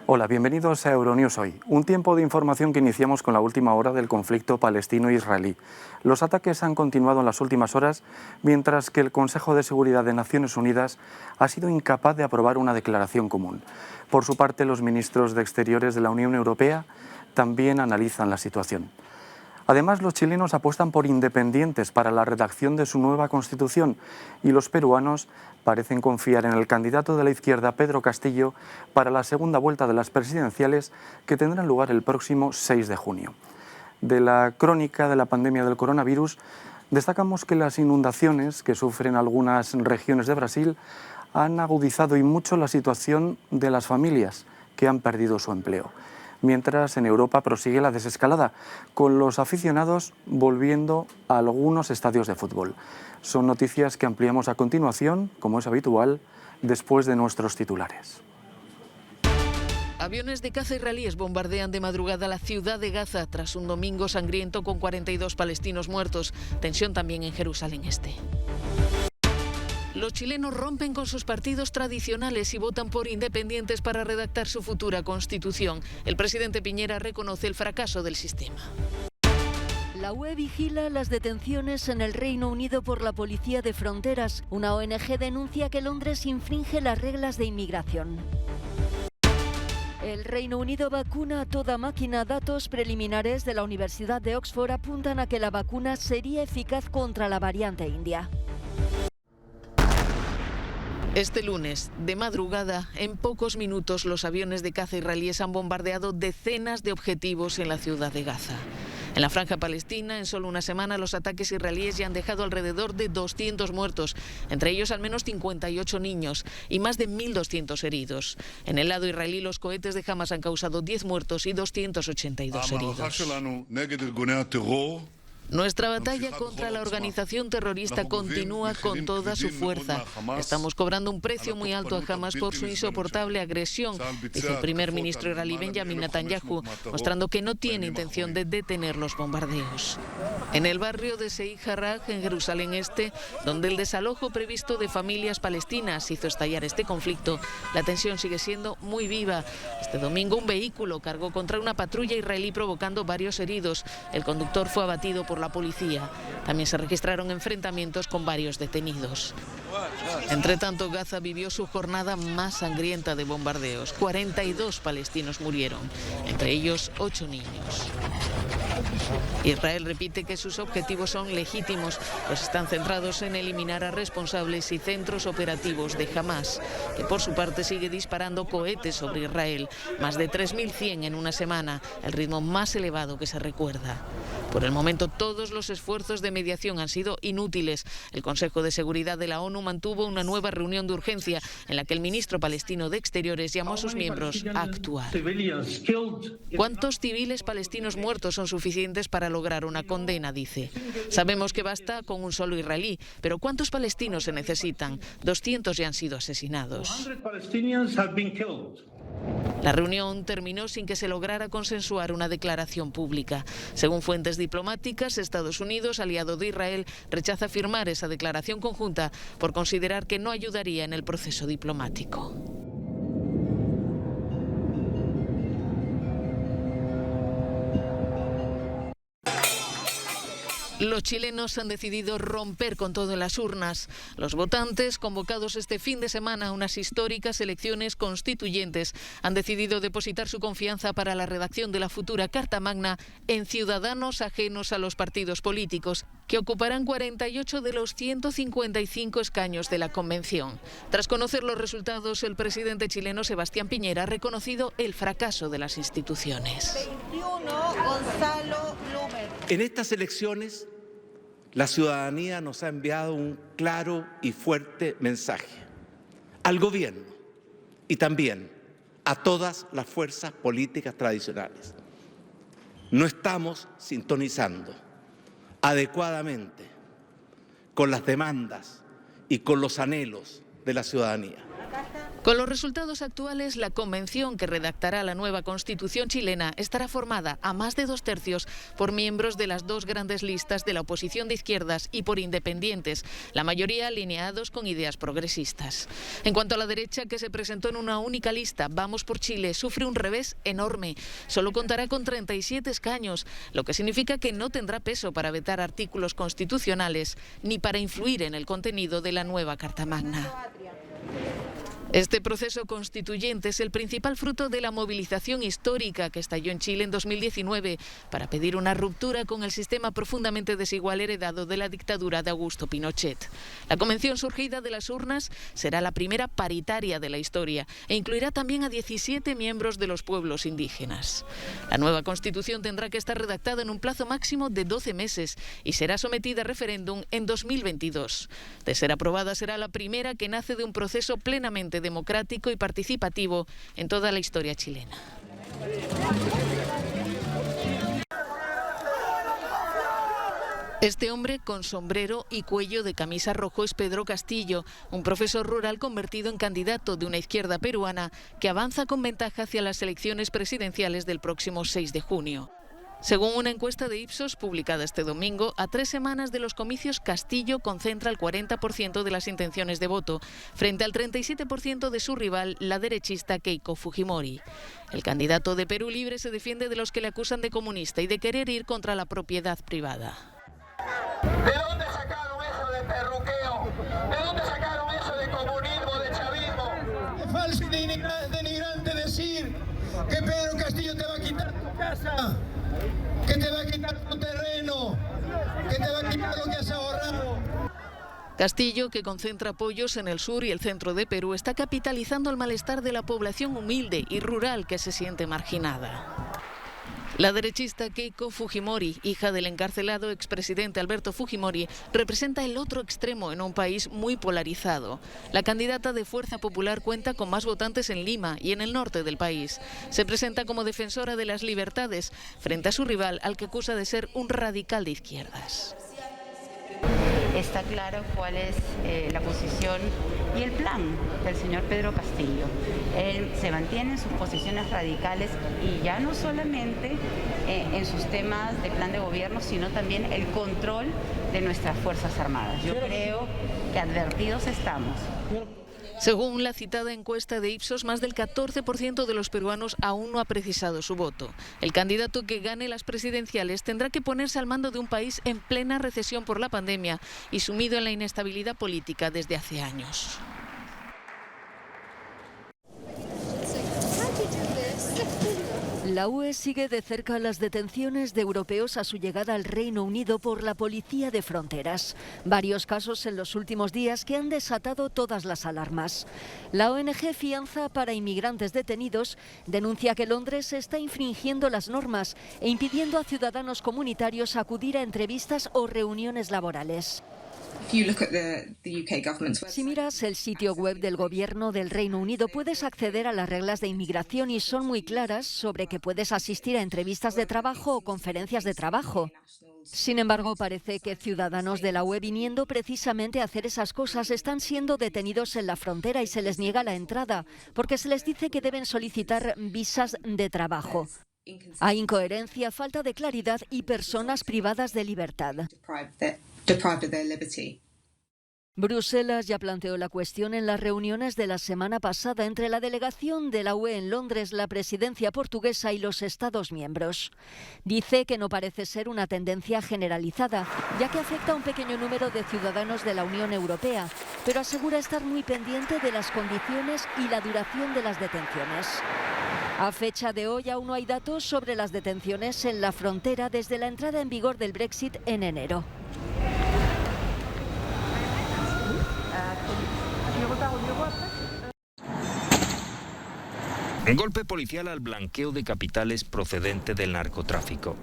Hola, bienvenidos a Euronews Hoy, un tiempo de información que iniciamos con la última hora del conflicto palestino-israelí. Los ataques han continuado en las últimas horas, mientras que el Consejo de Seguridad de Naciones Unidas ha sido incapaz de aprobar una declaración común. Por su parte, los ministros de Exteriores de la Unión Europea también analizan la situación. Además, los chilenos apuestan por independientes para la redacción de su nueva Constitución y los peruanos parecen confiar en el candidato de la izquierda, Pedro Castillo, para la segunda vuelta de las presidenciales que tendrán lugar el próximo 6 de junio. De la crónica de la pandemia del coronavirus, destacamos que las inundaciones que sufren algunas regiones de Brasil han agudizado y mucho la situación de las familias que han perdido su empleo. Mientras en Europa prosigue la desescalada, con los aficionados volviendo a algunos estadios de fútbol. Son noticias que ampliamos a continuación, como es habitual, después de nuestros titulares. Aviones de caza israelíes bombardean de madrugada la ciudad de Gaza tras un domingo sangriento con 42 palestinos muertos. Tensión también en Jerusalén Este. Los chilenos rompen con sus partidos tradicionales y votan por independientes para redactar su futura constitución. El presidente Piñera reconoce el fracaso del sistema. La UE vigila las detenciones en el Reino Unido por la Policía de Fronteras. Una ONG denuncia que Londres infringe las reglas de inmigración. El Reino Unido vacuna a toda máquina. Datos preliminares de la Universidad de Oxford apuntan a que la vacuna sería eficaz contra la variante india. Este lunes, de madrugada, en pocos minutos los aviones de caza israelíes han bombardeado decenas de objetivos en la ciudad de Gaza. En la franja palestina, en solo una semana, los ataques israelíes ya han dejado alrededor de 200 muertos, entre ellos al menos 58 niños y más de 1.200 heridos. En el lado israelí, los cohetes de Hamas han causado 10 muertos y 282 heridos. Nuestra batalla contra la organización terrorista continúa con toda su fuerza. Estamos cobrando un precio muy alto a Hamas por su insoportable agresión, dice el primer ministro israelí Benjamin Netanyahu, mostrando que no tiene intención de detener los bombardeos. En el barrio de Sheikh Jarrah, en Jerusalén Este, donde el desalojo previsto de familias palestinas hizo estallar este conflicto, la tensión sigue siendo muy viva. Este domingo un vehículo cargó contra una patrulla israelí provocando varios heridos. El conductor fue abatido por la policía. También se registraron enfrentamientos con varios detenidos. Entre tanto, Gaza vivió su jornada más sangrienta de bombardeos. 42 palestinos murieron, entre ellos 8 niños. Israel repite que sus objetivos son legítimos, pues están centrados en eliminar a responsables y centros operativos de Hamas, que por su parte sigue disparando cohetes sobre Israel, más de 3.100 en una semana, el ritmo más elevado que se recuerda. Por el momento, todos los esfuerzos de mediación han sido inútiles. El Consejo de Seguridad de la ONU mantuvo una nueva reunión de urgencia en la que el ministro palestino de Exteriores llamó a sus miembros a actuar. ¿Cuántos civiles palestinos muertos son suficientes para lograr una condena?, dice. Sabemos que basta con un solo israelí, pero ¿cuántos palestinos se necesitan? 200 ya han sido asesinados. La reunión terminó sin que se lograra consensuar una declaración pública. Según fuentes diplomáticas, Estados Unidos, aliado de Israel, rechaza firmar esa declaración conjunta por considerar que no ayudaría en el proceso diplomático. Los chilenos han decidido romper con todo en las urnas. Los votantes, convocados este fin de semana a unas históricas elecciones constituyentes, han decidido depositar su confianza para la redacción de la futura Carta Magna en ciudadanos ajenos a los partidos políticos, que ocuparán 48 de los 155 escaños de la Convención. Tras conocer los resultados, el presidente chileno Sebastián Piñera ha reconocido el fracaso de las instituciones. 21, Gonzalo Blumer. En estas elecciones, la ciudadanía nos ha enviado un claro y fuerte mensaje al gobierno y también a todas las fuerzas políticas tradicionales. No estamos sintonizando adecuadamente con las demandas y con los anhelos de la ciudadanía. Con los resultados actuales, la convención que redactará la nueva Constitución chilena estará formada a más de 2/3 por miembros de las dos grandes listas de la oposición de izquierdas y por independientes, la mayoría alineados con ideas progresistas. En cuanto a la derecha, que se presentó en una única lista, Vamos por Chile, sufre un revés enorme. Solo contará con 37 escaños, lo que significa que no tendrá peso para vetar artículos constitucionales ni para influir en el contenido de la nueva Carta Magna. Este proceso constituyente es el principal fruto de la movilización histórica que estalló en Chile en 2019 para pedir una ruptura con el sistema profundamente desigual heredado de la dictadura de Augusto Pinochet. La convención surgida de las urnas será la primera paritaria de la historia e incluirá también a 17 miembros de los pueblos indígenas. La nueva Constitución tendrá que estar redactada en un plazo máximo de 12 meses y será sometida a referéndum en 2022. De ser aprobada, será la primera que nace de un proceso plenamente democrático y participativo en toda la historia chilena. Este hombre con sombrero y cuello de camisa rojo es Pedro Castillo, un profesor rural convertido en candidato de una izquierda peruana que avanza con ventaja hacia las elecciones presidenciales del próximo 6 de junio. Según una encuesta de Ipsos publicada este domingo, a 3 semanas de los comicios, Castillo concentra el 40% de las intenciones de voto, frente al 37% de su rival, la derechista Keiko Fujimori. El candidato de Perú Libre se defiende de los que le acusan de comunista y de querer ir contra la propiedad privada. ¿De dónde sacaron eso de perruqueo? ¿De dónde sacaron eso de comunismo, de chavismo? Es falso y denigrante decir que Pedro Castillo te va a quitar tu casa, que te va a quitar tu terreno, que te va a quitar lo que has ahorrado. Castillo, que concentra apoyos en el sur y el centro de Perú, está capitalizando el malestar de la población humilde y rural que se siente marginada. La derechista Keiko Fujimori, hija del encarcelado expresidente Alberto Fujimori, representa el otro extremo en un país muy polarizado. La candidata de Fuerza Popular cuenta con más votantes en Lima y en el norte del país. Se presenta como defensora de las libertades frente a su rival, al que acusa de ser un radical de izquierdas. Está claro cuál es la posición y el plan del señor Pedro Castillo. Él se mantiene en sus posiciones radicales y ya no solamente en sus temas de plan de gobierno, sino también el control de nuestras Fuerzas Armadas. Yo creo que advertidos estamos. Según la citada encuesta de Ipsos, más del 14% de los peruanos aún no ha precisado su voto. El candidato que gane las presidenciales tendrá que ponerse al mando de un país en plena recesión por la pandemia y sumido en la inestabilidad política desde hace años. La UE sigue de cerca las detenciones de europeos a su llegada al Reino Unido por la Policía de Fronteras. Varios casos en los últimos días que han desatado todas las alarmas. La ONG Fianza para Inmigrantes Detenidos denuncia que Londres está infringiendo las normas e impidiendo a ciudadanos comunitarios acudir a entrevistas o reuniones laborales. Si miras el sitio web del Gobierno del Reino Unido, puedes acceder a las reglas de inmigración y son muy claras sobre que puedes asistir a entrevistas de trabajo o conferencias de trabajo. Sin embargo, parece que ciudadanos de la UE viniendo precisamente a hacer esas cosas están siendo detenidos en la frontera y se les niega la entrada porque se les dice que deben solicitar visas de trabajo. Hay incoherencia, falta de claridad y personas privadas de libertad. Bruselas ya planteó la cuestión en las reuniones de la semana pasada entre la delegación de la UE en Londres, la presidencia portuguesa y los Estados miembros. Dice que no parece ser una tendencia generalizada, ya que afecta a un pequeño número de ciudadanos de la Unión Europea, pero asegura estar muy pendiente de las condiciones y la duración de las detenciones. A fecha de hoy aún no hay datos sobre las detenciones en la frontera desde la entrada en vigor del Brexit en enero. Golpe policial al blanqueo de capitales procedente del narcotráfico.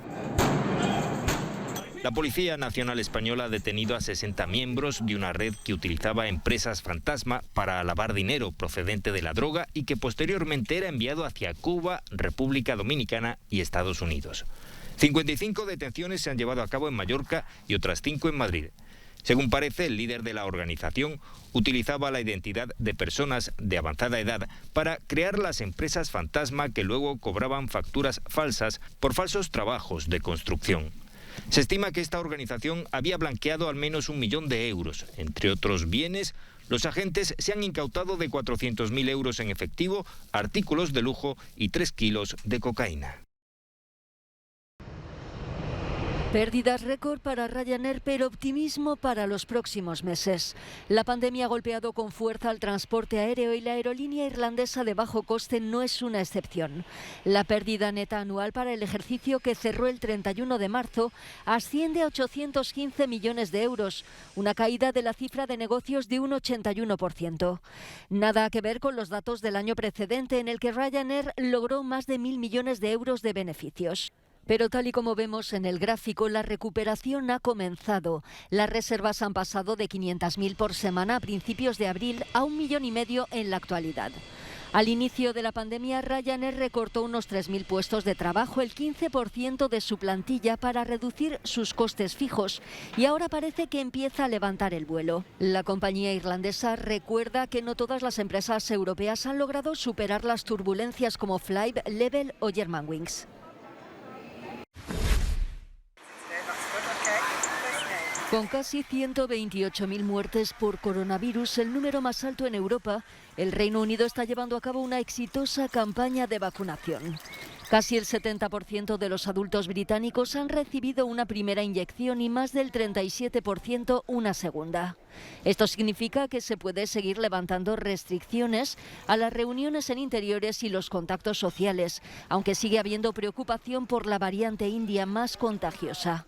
La Policía Nacional Española ha detenido a 60 miembros de una red que utilizaba empresas fantasma para lavar dinero procedente de la droga y que posteriormente era enviado hacia Cuba, República Dominicana y Estados Unidos. 55 detenciones se han llevado a cabo en Mallorca y otras 5 en Madrid. Según parece, el líder de la organización utilizaba la identidad de personas de avanzada edad para crear las empresas fantasma que luego cobraban facturas falsas por falsos trabajos de construcción. Se estima que esta organización había blanqueado al menos 1 millón de euros. Entre otros bienes, los agentes se han incautado de 400.000 euros en efectivo, artículos de lujo y 3 kilos de cocaína. Pérdidas récord para Ryanair, pero optimismo para los próximos meses. La pandemia ha golpeado con fuerza al transporte aéreo y la aerolínea irlandesa de bajo coste no es una excepción. La pérdida neta anual para el ejercicio que cerró el 31 de marzo asciende a 815 millones de euros, una caída de la cifra de negocios de un 81%. Nada que ver con los datos del año precedente, en el que Ryanair logró más de 1.000 millones de euros de beneficios. Pero tal y como vemos en el gráfico, la recuperación ha comenzado. Las reservas han pasado de 500.000 por semana a principios de abril a 1,5 millones en la actualidad. Al inicio de la pandemia, Ryanair recortó unos 3.000 puestos de trabajo, el 15% de su plantilla, para reducir sus costes fijos, y ahora parece que empieza a levantar el vuelo. La compañía irlandesa recuerda que no todas las empresas europeas han logrado superar las turbulencias como Flybe, Level o Germanwings. Con casi 128.000 muertes por coronavirus, el número más alto en Europa, el Reino Unido está llevando a cabo una exitosa campaña de vacunación. Casi el 70% de los adultos británicos han recibido una primera inyección y más del 37% una segunda. Esto significa que se puede seguir levantando restricciones a las reuniones en interiores y los contactos sociales, aunque sigue habiendo preocupación por la variante india más contagiosa.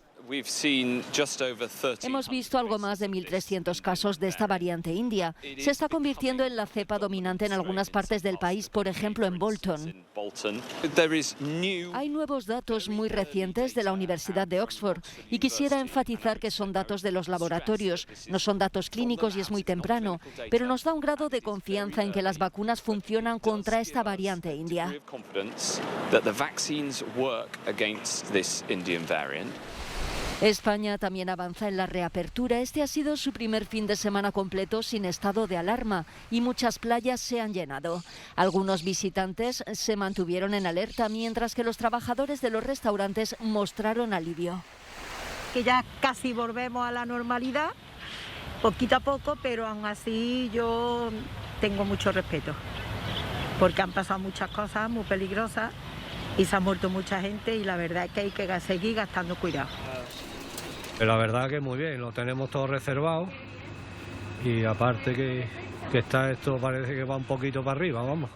Hemos visto algo más de 1.300 casos de esta variante india. Se está convirtiendo en la cepa dominante en algunas partes del país, por ejemplo en Bolton. Hay nuevos datos muy recientes de la Universidad de Oxford y quisiera enfatizar que son datos de los laboratorios, no son datos clínicos y es muy temprano, pero nos da un grado de confianza en que las vacunas funcionan contra esta variante india. España también avanza en la reapertura. Este ha sido su primer fin de semana completo sin estado de alarma y muchas playas se han llenado. Algunos visitantes se mantuvieron en alerta, mientras que los trabajadores de los restaurantes mostraron alivio. Que ya casi volvemos a la normalidad, poquito a poco, pero aún así yo tengo mucho respeto, porque han pasado muchas cosas muy peligrosas y se ha muerto mucha gente, y la verdad es que hay que seguir gastando cuidado. La verdad que muy bien, lo tenemos todo reservado y aparte que está esto, parece que va un poquito para arriba, vamos.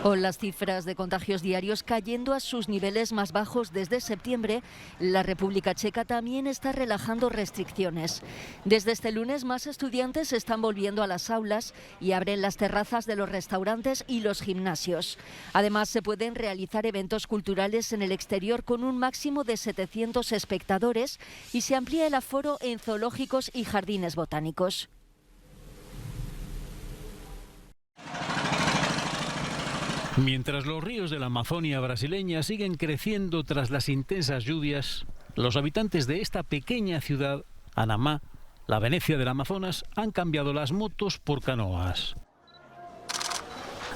Con las cifras de contagios diarios cayendo a sus niveles más bajos desde septiembre, la República Checa también está relajando restricciones. Desde este lunes, más estudiantes están volviendo a las aulas y abren las terrazas de los restaurantes y los gimnasios. Además, se pueden realizar eventos culturales en el exterior con un máximo de 700 espectadores y se amplía el aforo en zoológicos y jardines botánicos. Mientras los ríos de la Amazonia brasileña siguen creciendo tras las intensas lluvias, los habitantes de esta pequeña ciudad, Anamá, la Venecia del Amazonas, han cambiado las motos por canoas.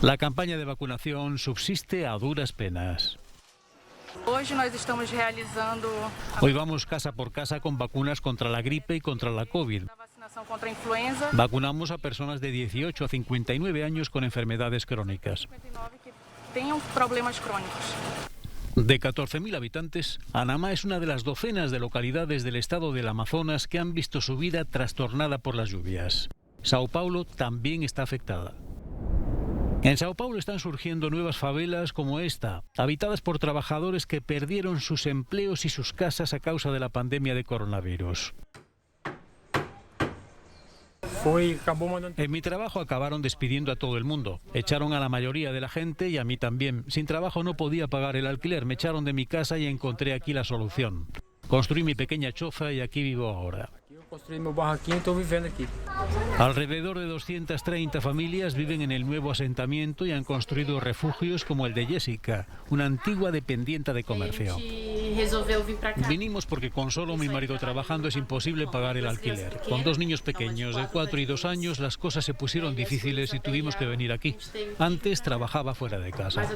La campaña de vacunación subsiste a duras penas. Hoy vamos casa por casa con vacunas contra la gripe y contra la COVID. Vacunamos a personas de 18 a 59 años con enfermedades crónicas. De 14.000 habitantes, Anamá es una de las docenas de localidades del estado del Amazonas que han visto su vida trastornada por las lluvias. Sao Paulo también está afectada. En Sao Paulo están surgiendo nuevas favelas como esta, habitadas por trabajadores que perdieron sus empleos y sus casas a causa de la pandemia de coronavirus. En mi trabajo acabaron despidiendo a todo el mundo. Echaron a la mayoría de la gente y a mí también. Sin trabajo no podía pagar el alquiler. Me echaron de mi casa y encontré aquí la solución. Construí mi pequeña choza y aquí vivo ahora. Alrededor de 230 familias viven en el nuevo asentamiento y han construido refugios como el de Jessica, una antigua dependiente de comercio. Vinimos porque con solo mi marido trabajando es imposible pagar el alquiler. Con 2 niños pequeños de 4 y 2 años las cosas se pusieron difíciles y tuvimos que venir aquí. Antes trabajaba fuera de casa.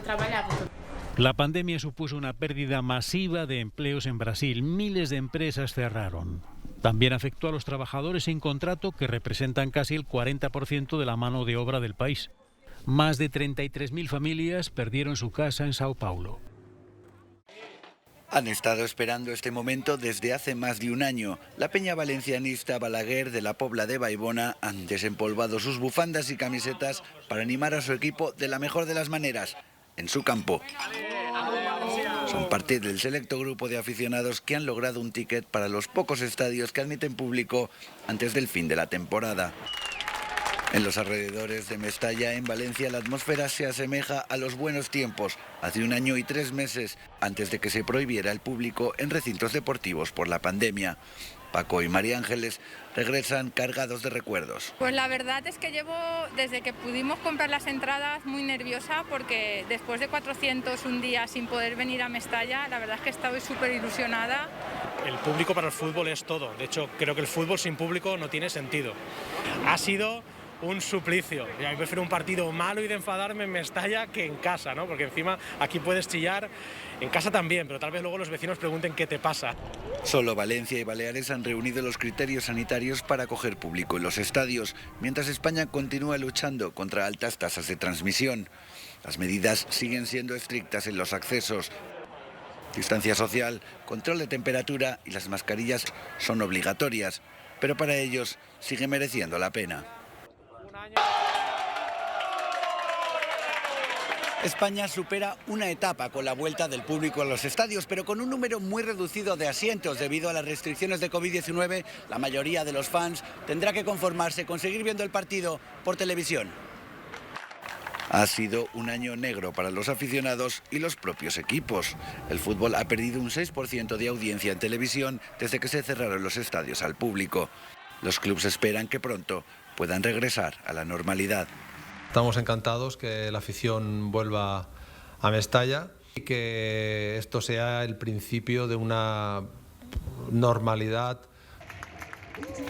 La pandemia supuso una pérdida masiva de empleos en Brasil. Miles de empresas cerraron. También afectó a los trabajadores sin contrato, que representan casi el 40% de la mano de obra del país. Más de 33.000 familias perdieron su casa en Sao Paulo. Han estado esperando este momento desde hace más de un año. La peña valencianista Balaguer de la Pobla de Baibona han desempolvado sus bufandas y camisetas para animar a su equipo de la mejor de las maneras, en su campo. Son parte del selecto grupo de aficionados que han logrado un ticket para los pocos estadios que admiten público antes del fin de la temporada. En los alrededores de Mestalla, en Valencia, la atmósfera se asemeja a los buenos tiempos, hace 1 año y 3 meses, antes de que se prohibiera el público en recintos deportivos por la pandemia. Paco y María Ángeles regresan cargados de recuerdos. Pues la verdad es que llevo, desde que pudimos comprar las entradas, muy nerviosa, porque después de 401 días sin poder venir a Mestalla, la verdad es que estoy súper ilusionada. El público para el fútbol es todo. De hecho, creo que el fútbol sin público no tiene sentido. Ha sido un suplicio. Yo prefiero un partido malo y de enfadarme en Mestalla que en casa, ¿no? Porque encima aquí puedes chillar, en casa también, pero tal vez luego los vecinos pregunten qué te pasa. Solo Valencia y Baleares han reunido los criterios sanitarios para acoger público en los estadios, mientras España continúa luchando contra altas tasas de transmisión. Las medidas siguen siendo estrictas en los accesos. Distancia social, control de temperatura y las mascarillas son obligatorias, pero para ellos sigue mereciendo la pena. España supera una etapa con la vuelta del público a los estadios, pero con un número muy reducido de asientos debido a las restricciones de COVID-19. La mayoría de los fans tendrá que conformarse con seguir viendo el partido por televisión. Ha sido un año negro para los aficionados y los propios equipos. El fútbol ha perdido un 6% de audiencia en televisión desde que se cerraron los estadios al público. Los clubes esperan que pronto puedan regresar a la normalidad. Estamos encantados que la afición vuelva a Mestalla y que esto sea el principio de una normalidad.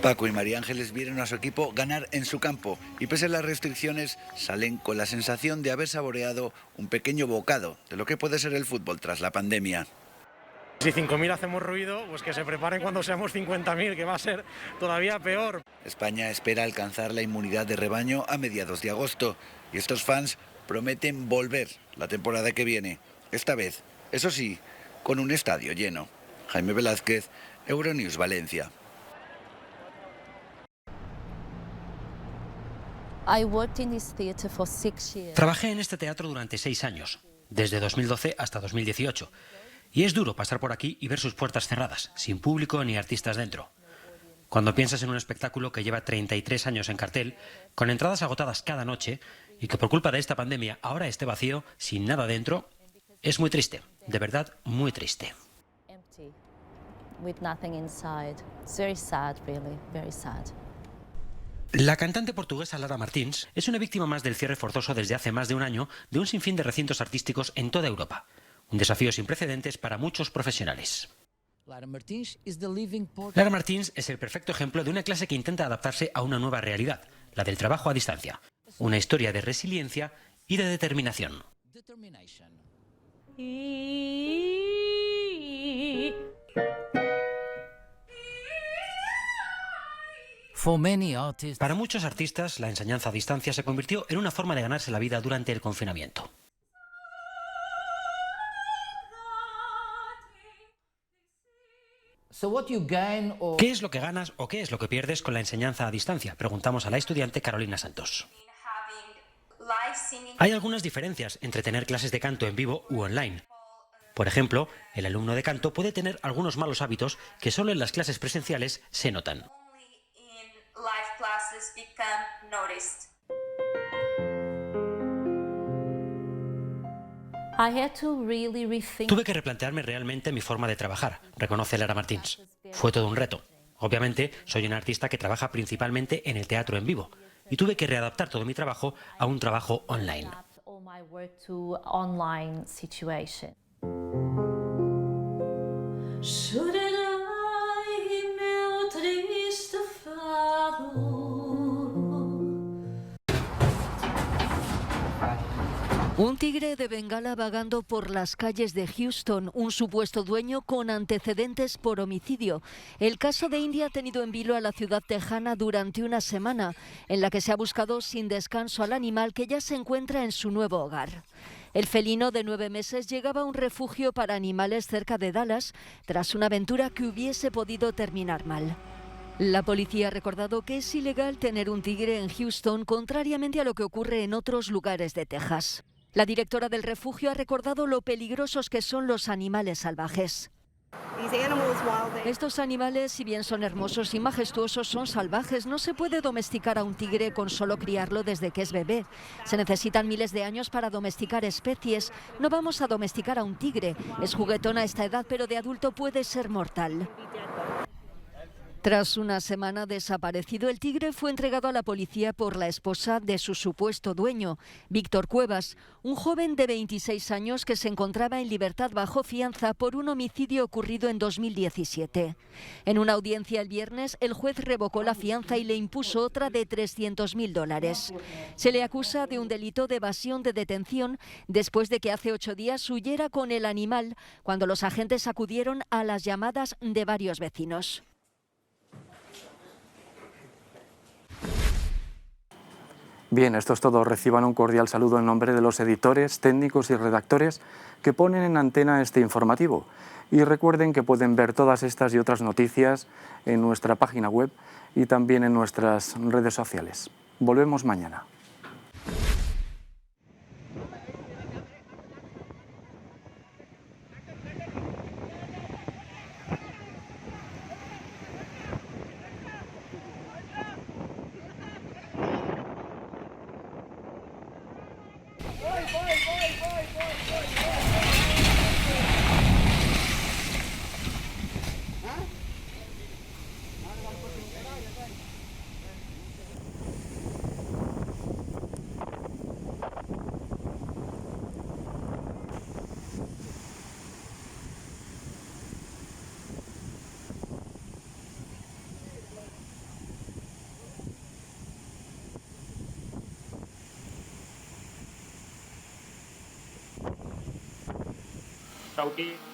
Paco y María Ángeles vieron a su equipo ganar en su campo y pese a las restricciones salen con la sensación de haber saboreado un pequeño bocado de lo que puede ser el fútbol tras la pandemia. Si 5.000 hacemos ruido, pues que se preparen cuando seamos 50.000, que va a ser todavía peor. España espera alcanzar la inmunidad de rebaño a mediados de agosto y estos fans prometen volver la temporada que viene. Esta vez, eso sí, con un estadio lleno. Jaime Velázquez, Euronews Valencia. Trabajé en este teatro durante 6 años, desde 2012 hasta 2018. Y es duro pasar por aquí y ver sus puertas cerradas, sin público ni artistas dentro. Cuando piensas en un espectáculo que lleva 33 años en cartel, con entradas agotadas cada noche, y que por culpa de esta pandemia ahora esté vacío, sin nada dentro, es muy triste, de verdad muy triste. La cantante portuguesa Lara Martins es una víctima más del cierre forzoso desde hace más de un año de un sinfín de recintos artísticos en toda Europa. Un desafío sin precedentes para muchos profesionales. Lara Martins es el perfecto ejemplo de una clase que intenta adaptarse a una nueva realidad, la del trabajo a distancia. Una historia de resiliencia y de determinación. Para muchos artistas, la enseñanza a distancia se convirtió en una forma de ganarse la vida durante el confinamiento. ¿Qué es lo que ganas o qué es lo que pierdes con la enseñanza a distancia? Preguntamos a la estudiante Carolina Santos. Hay algunas diferencias entre tener clases de canto en vivo u online. Por ejemplo, el alumno de canto puede tener algunos malos hábitos que solo en las clases presenciales se notan. Tuve que replantearme realmente mi forma de trabajar, reconoce Lara Martins. Fue todo un reto. Obviamente, soy una artista que trabaja principalmente en el teatro en vivo y tuve que readaptar todo mi trabajo a un trabajo online. Un tigre de Bengala vagando por las calles de Houston, un supuesto dueño con antecedentes por homicidio. El caso de India ha tenido en vilo a la ciudad tejana durante una semana, en la que se ha buscado sin descanso al animal que ya se encuentra en su nuevo hogar. El felino de 9 meses llegaba a un refugio para animales cerca de Dallas tras una aventura que hubiese podido terminar mal. La policía ha recordado que es ilegal tener un tigre en Houston, contrariamente a lo que ocurre en otros lugares de Texas. La directora del refugio ha recordado lo peligrosos que son los animales salvajes. Estos animales, si bien son hermosos y majestuosos, son salvajes. No se puede domesticar a un tigre con solo criarlo desde que es bebé. Se necesitan miles de años para domesticar especies. No vamos a domesticar a un tigre. Es juguetón a esta edad, pero de adulto puede ser mortal. Tras una semana desaparecido, el tigre fue entregado a la policía por la esposa de su supuesto dueño, Víctor Cuevas, un joven de 26 años que se encontraba en libertad bajo fianza por un homicidio ocurrido en 2017. En una audiencia el viernes, el juez revocó la fianza y le impuso otra de $300.000. Se le acusa de un delito de evasión de detención después de que hace 8 días huyera con el animal cuando los agentes acudieron a las llamadas de varios vecinos. Bien, esto es todo. Reciban un cordial saludo en nombre de los editores, técnicos y redactores que ponen en antena este informativo. Y recuerden que pueden ver todas estas y otras noticias en nuestra página web y también en nuestras redes sociales. Volvemos mañana. Sauti.